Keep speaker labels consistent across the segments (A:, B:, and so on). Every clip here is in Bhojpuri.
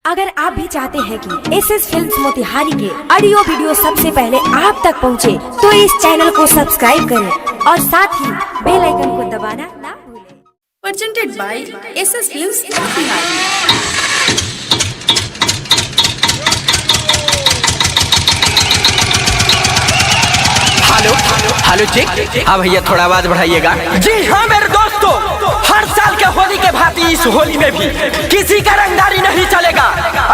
A: अगर आप भी चाहते हैं कि एसएस फिल्म्स मोतिहारी के ऑडियो वीडियो सबसे पहले आप तक पहुंचे, तो इस चैनल को सब्सक्राइब करें और साथ ही बेल आइकन को दबाना ना भूलें।
B: Presented by SS films Motihari.
C: Hello hello check. हाँ भैया थोड़ा आवाज बढ़ाइएगा। जी हाँ मेरे दोस्तों, हर साल के होली के भांति इस होली में भी किसी का रंगदारी नहीं चलेगा।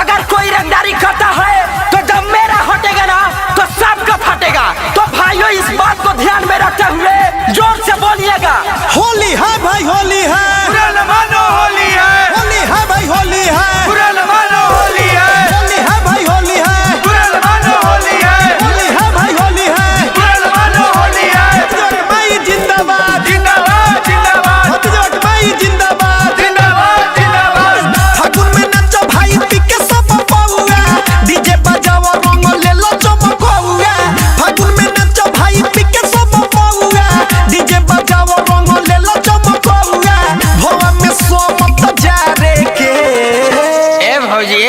C: अगर कोई रंगदारी करता है तो जब मेरा हटेगा ना तो सबका फटेगा। तो भाइयों इस बात को ध्यान में रखते हुए जोर से बोलिएगा,
D: होली है भाई, होली है,
C: बुरा न मानो होली है,
D: होली है भाई, होली है,
C: बुरा न मानो होली है,
D: होली है भाई, होली है,
C: बुरा न मानो होली है,
D: होली है भाई, होली है,
C: बुरा न मानो होली है।
D: छत्तीसगढ़ माई जिंदाबाद,
C: जिंदाबाद जिंदाबाद
D: छत्तीसगढ़ माई जिंदाबाद,
C: जिंदाबाद जिंदाबाद।
D: फागुन में नचो भाई पीके सब पौआ, डीजे बजाओ रंग ले लो चमकौआ। फागुन में नचो भाई पीके सब पौआ, डीजे बजाओ रंग ले लो चमकौआ। भोवा में सोमत जा रे के
C: ए भौजी,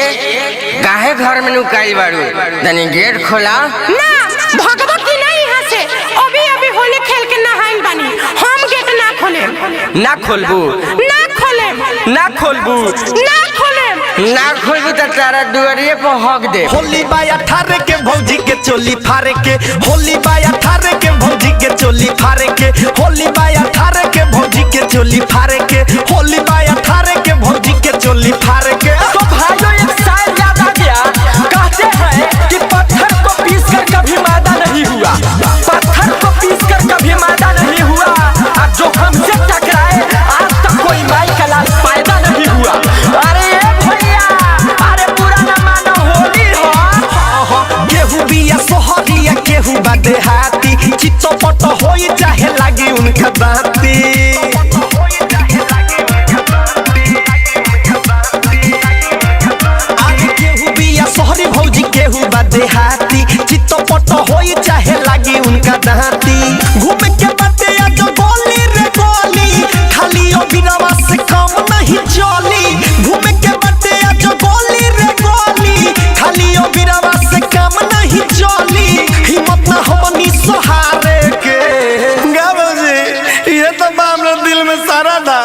C: काहे घर में नुकाई बारू? तनी गेट खोला
E: ना भगवा की नहीं यहाँ से। अभी अभी होली खेल के नहाइल बानी, हम गेट ना खोले,
C: ना खोलबू,
E: ना खोले,
C: ना खोलबू,
E: ना खोले।
C: ना खोलबू तो तारा दुआरिये पर हक दे।
D: होली बाय 18 के भौजी के चोली फारे के, होली बाय 18 के भौजी के चोली फारे के, होली बाय 18 के भौजी के चोली फारे के, होली बाय 18 के भौजी के चोली फारे के।
C: तो भाइयों एक शायर याद आ गया, कहते हैं कि पत्थर को पीसकर कभी मैदा नहीं हुआ, पत्थर को पीसकर कभी मैदा नहीं हुआ। अब जो हमसे टकराए आज तक कोई माई का लाल पैदा नहीं हुआ। अरे भैया, अरे बुरा न मानो होली हो।
D: केहू बिया सोहरिया केहू बा देहाती, चित्तपट होई चाहे लागी उनका दांती। आगे केहू बिया सोहरी भौजी केहू बा देहाती, चित्तपट होई चाहे लागी उनका दांती। घूम के बाते आज गोली रे गोली, खाली अभिनवा से कम नहीं चली। घूम के बाते आज गोली रे गोली, खाली अभिनवा से कम नहीं चली। हिम्मत ना हमनी सहारे के
F: ये तो मामला दिल में सारा था,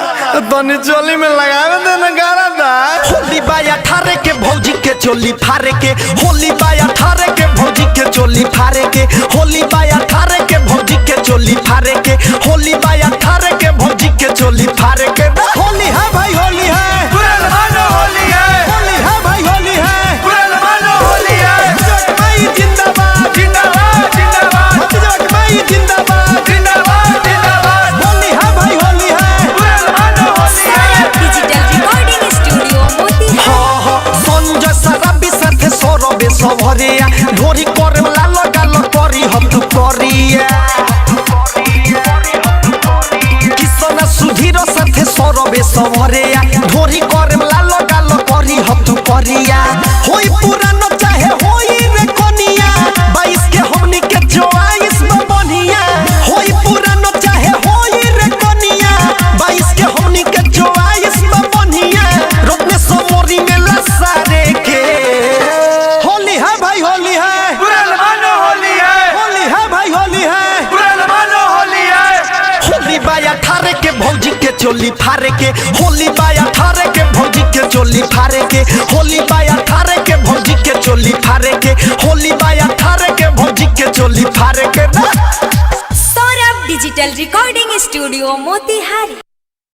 F: तनी चोली में लगावे देना गारा था।
D: होली बाय 18 के भौजी के चोली फारे के, होली बाय 18 के भौजी के चोली फारे के, होली बाय 18 के भौजी के चोली फारे के, होली बाय 18 के भौजी के चोली फारे के। होली है भाई, होली है,
C: बुरा न मानो होली है,
D: होली है भाई, होली है,
C: बुरा न मानो होली है।
D: छत्तीसगढ़ माई जिंदाबाद,
C: जिंदाबाद जिंदाबाद,
D: छत्तीसगढ़ माई जिंदाबाद,
C: जिंदाबाद जिंदाबाद।
D: होली है भाई, होली है।
C: बुरा न मानो होली है।
A: Digital recording studio Motihari.
D: Sanjay Sarabi साथे सौरभे सभरिया, ढोरी करे लाल गाल करी हथ करिया। किसन सुधीर साथे सौरभे सभरिया, ढोरी करे लाल गाल करी हथ करिया। होई पुरानो चाहे होई रे कनिया, 22 के हमनी के 24 में बनिया। होई पुरानो चाहे होई रे कनिया, 22 के हमनी के 24 में बनिया। रोकने समोरी में लसारे के। होली है भाई, होली है,
C: बुरा न मानो होली है,
D: होली है भाई, होली है,
C: बुरा न मानो होली है।
D: होली बाय 18 के भौजी के चोली फारे के, होली बाय 18 के भौजी के चोली फारे के, होली बाय 18 के भौजी के चोली फारे के, होली बाय 18 के भौजी के चोली फारे के।
A: Saurabh digital recording studio Motihari.